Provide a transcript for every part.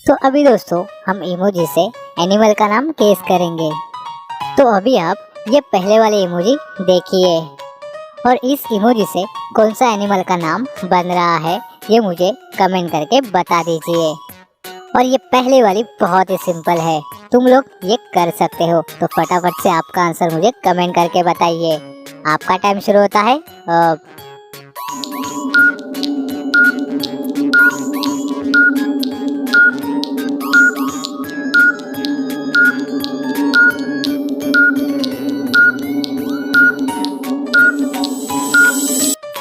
तो अभी दोस्तों हम इमोजी से एनिमल का नाम गेस करेंगे। तो अभी आप ये पहले वाले इमोजी देखिए और इस इमोजी से कौन सा एनिमल का नाम बन रहा है ये मुझे कमेंट करके बता दीजिए। और ये पहले वाली बहुत ही सिंपल है, तुम लोग ये कर सकते हो। तो फटाफट से आपका आंसर मुझे कमेंट करके बताइए। आपका टाइम शुरू होता है अब।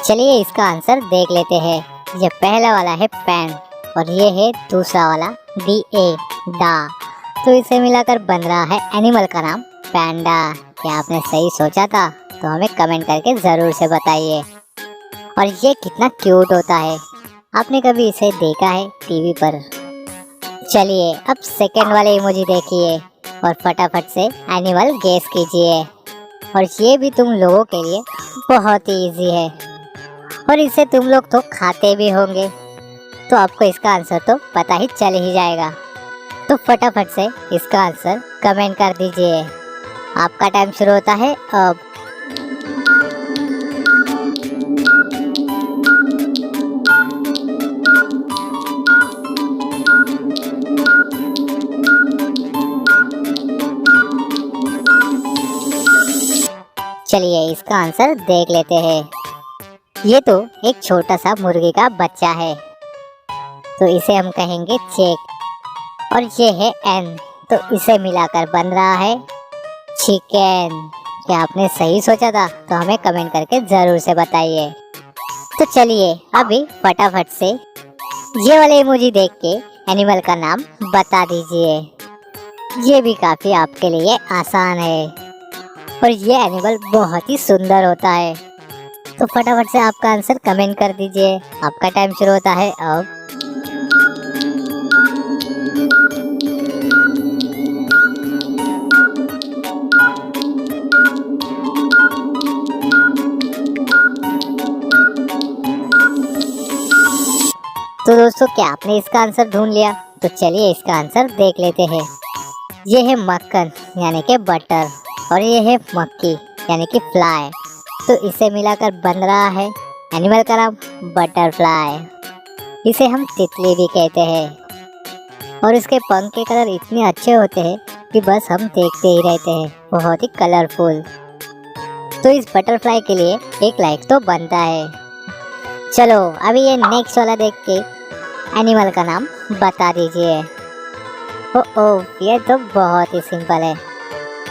चलिए इसका आंसर देख लेते हैं। ये पहला वाला है पैन और ये है दूसरा वाला DA डा। तो इसे मिलाकर बन रहा है एनिमल का नाम पैंडा। क्या आपने सही सोचा था? तो हमें कमेंट करके ज़रूर से बताइए। और ये कितना क्यूट होता है, आपने कभी इसे देखा है टीवी पर? चलिए अब सेकंड वाले इमोजी देखिए और फटाफट से एनिमल गेस कीजिए। और ये भी तुम लोगों के लिए बहुत ही इजी है और इसे तुम लोग तो खाते भी होंगे, तो आपको इसका आंसर तो पता ही चल ही जाएगा। तो फटाफट से इसका आंसर कमेंट कर दीजिए। आपका टाइम शुरू होता है अब। चलिए इसका आंसर देख लेते हैं। ये तो एक छोटा सा मुर्गी का बच्चा है, तो इसे हम कहेंगे चेक। और ये है एन, तो इसे मिलाकर बन रहा है चिकन। क्या आपने सही सोचा था? तो हमें कमेंट करके ज़रूर से बताइए। तो चलिए अभी फटाफट से ये वाले इमोजी देख के एनिमल का नाम बता दीजिए। ये भी काफ़ी आपके लिए आसान है और ये एनिमल बहुत ही सुंदर होता है। तो फटाफट से आपका आंसर कमेंट कर दीजिए। आपका टाइम शुरू होता है अब। तो दोस्तों क्या आपने इसका आंसर ढूंढ लिया? तो चलिए इसका आंसर देख लेते हैं। ये है मक्खन यानी कि बटर और ये है मक्खी यानी कि फ्लाई। तो इसे मिलाकर बन रहा है एनिमल का नाम बटरफ्लाई। इसे हम तितली भी कहते हैं और इसके पंख के कलर इतने अच्छे होते हैं कि बस हम देखते ही रहते हैं, बहुत ही कलरफुल। तो इस बटरफ्लाई के लिए एक लाइक तो बनता है। चलो अभी ये नेक्स्ट वाला देख के एनिमल का नाम बता दीजिए। ओह ये तो बहुत ही सिंपल है,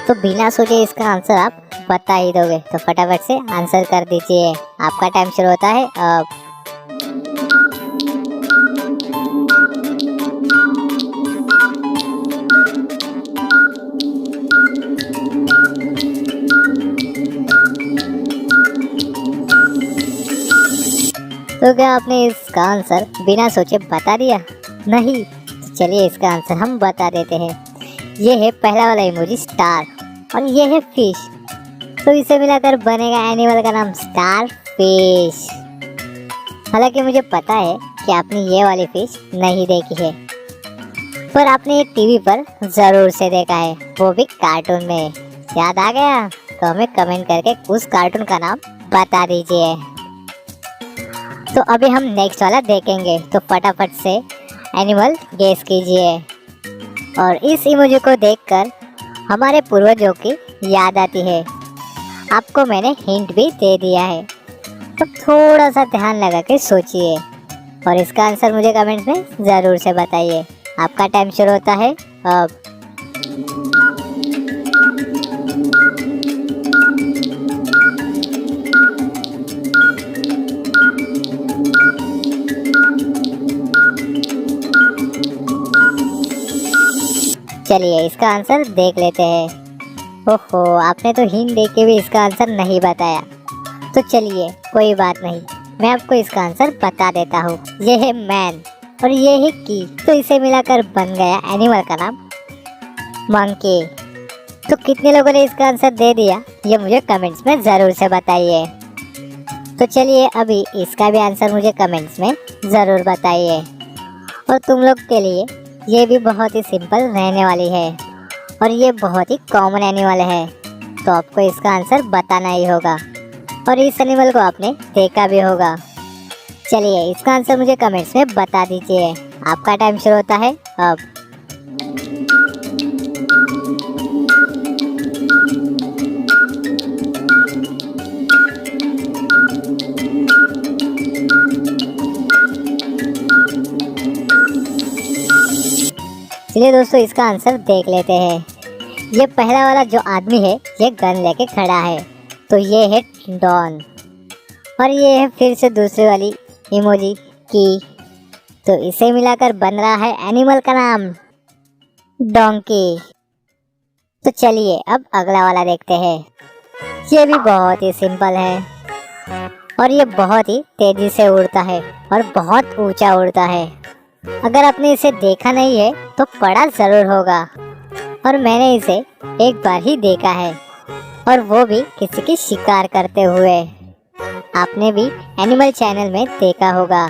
तो बिना सोचे इसका आंसर आप बता ही दोगे। तो फटाफट से आंसर कर दीजिए। आपका टाइम शुरू होता है अब। तो क्या आपने इसका आंसर बिना सोचे बता दिया? नहीं, तो चलिए इसका आंसर हम बता देते हैं। ये है पहला वाला इमोजी स्टार और ये है फिश। तो इसे मिलाकर बनेगा एनिमल का नाम स्टार फिश। हालांकि मुझे पता है कि आपने ये वाली फिश नहीं देखी है, पर आपने ये टीवी पर ज़रूर से देखा है, वो भी कार्टून में। याद आ गया? तो हमें कमेंट करके उस कार्टून का नाम बता दीजिए। तो अभी हम नेक्स्ट वाला देखेंगे, तो फटाफट से एनिमल गेस कीजिए। और इस इमोजी को देखकर हमारे पूर्वजों की याद आती है। आपको मैंने हिंट भी दे दिया है, तो थोड़ा सा ध्यान लगा के सोचिए और इसका आंसर मुझे कमेंट में ज़रूर से बताइए। आपका टाइम शुरू होता है अब। चलिए इसका आंसर देख लेते हैं। ओहो आपने तो हिंट दे के भी इसका आंसर नहीं बताया। तो चलिए कोई बात नहीं, मैं आपको इसका आंसर बता देता हूँ। ये है मैन और ये है की, तो इसे मिलाकर बन गया एनिमल का नाम मंकी। तो कितने लोगों ने इसका आंसर दे दिया ये मुझे कमेंट्स में ज़रूर से बताइए। तो चलिए अभी इसका भी आंसर मुझे कमेंट्स में ज़रूर बताइए। और तुम लोग के लिए ये भी बहुत ही सिंपल रहने वाली है और ये बहुत ही कॉमन एनिमल है, तो आपको इसका आंसर बताना ही होगा और इस एनिमल को आपने देखा भी होगा। चलिए इसका आंसर मुझे कमेंट्स में बता दीजिए। आपका टाइम शुरू होता है अब। चलिए दोस्तों इसका आंसर देख लेते हैं। ये पहला वाला जो आदमी है ये गन लेके खड़ा है, तो ये है डॉन और ये है फिर से दूसरी वाली इमोजी की, तो इसे मिलाकर बन रहा है एनिमल का नाम डोंकी। तो चलिए अब अगला वाला देखते हैं। ये भी बहुत ही सिंपल है और ये बहुत ही तेजी से उड़ता है और बहुत ऊंचा उड़ता है। अगर आपने इसे देखा नहीं है तो पढ़ा जरूर होगा और मैंने इसे एक बार ही देखा है और वो भी किसी की शिकार करते हुए। आपने भी एनिमल चैनल में देखा होगा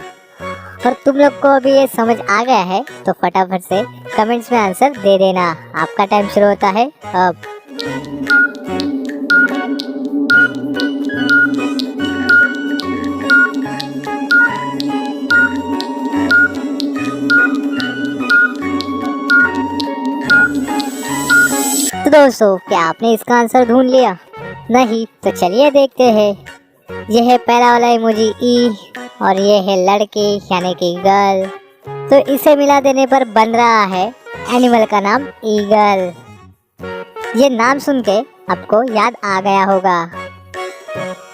और तुम लोग को अभी ये समझ आ गया है तो फटाफट से कमेंट्स में आंसर दे देना। आपका टाइम शुरू होता है अब। तो दोस्तों क्या आपने इसका आंसर ढूंढ लिया? नहीं तो चलिए देखते हैं। यह है पहला वाला इमोजी ई और ये है लड़की यानी कि गर्ल, तो इसे मिला देने पर बन रहा है एनिमल का नाम ईगल। ये नाम सुन के आपको याद आ गया होगा।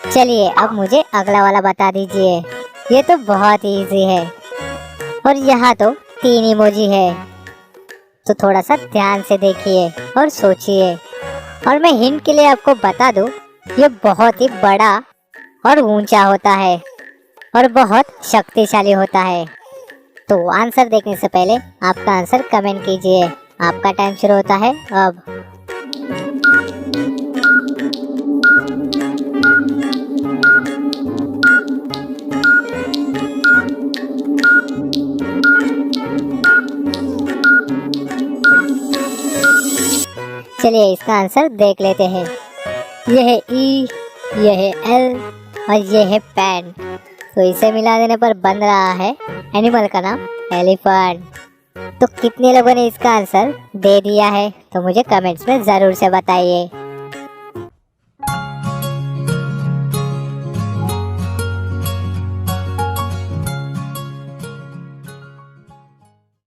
चलिए अब मुझे अगला वाला बता दीजिए। ये तो बहुत ही इजी है और यहाँ तो 3 इमोजी है, तो थोड़ा सा ध्यान से देखिए और सोचिए। और मैं हिंट के लिए आपको बता दूं, ये बहुत ही बड़ा और ऊंचा होता है और बहुत शक्तिशाली होता है। तो आंसर देखने से पहले आपका आंसर कमेंट कीजिए। आपका टाइम शुरू होता है अब। चलिए इसका आंसर देख लेते हैं। यह है ई, यह है एल और यह है पैन, तो इसे मिला देने पर बन रहा है एनिमल का नाम एलिफेंट। तो कितने लोगों ने इसका आंसर दे दिया है तो मुझे कमेंट्स में ज़रूर से बताइए।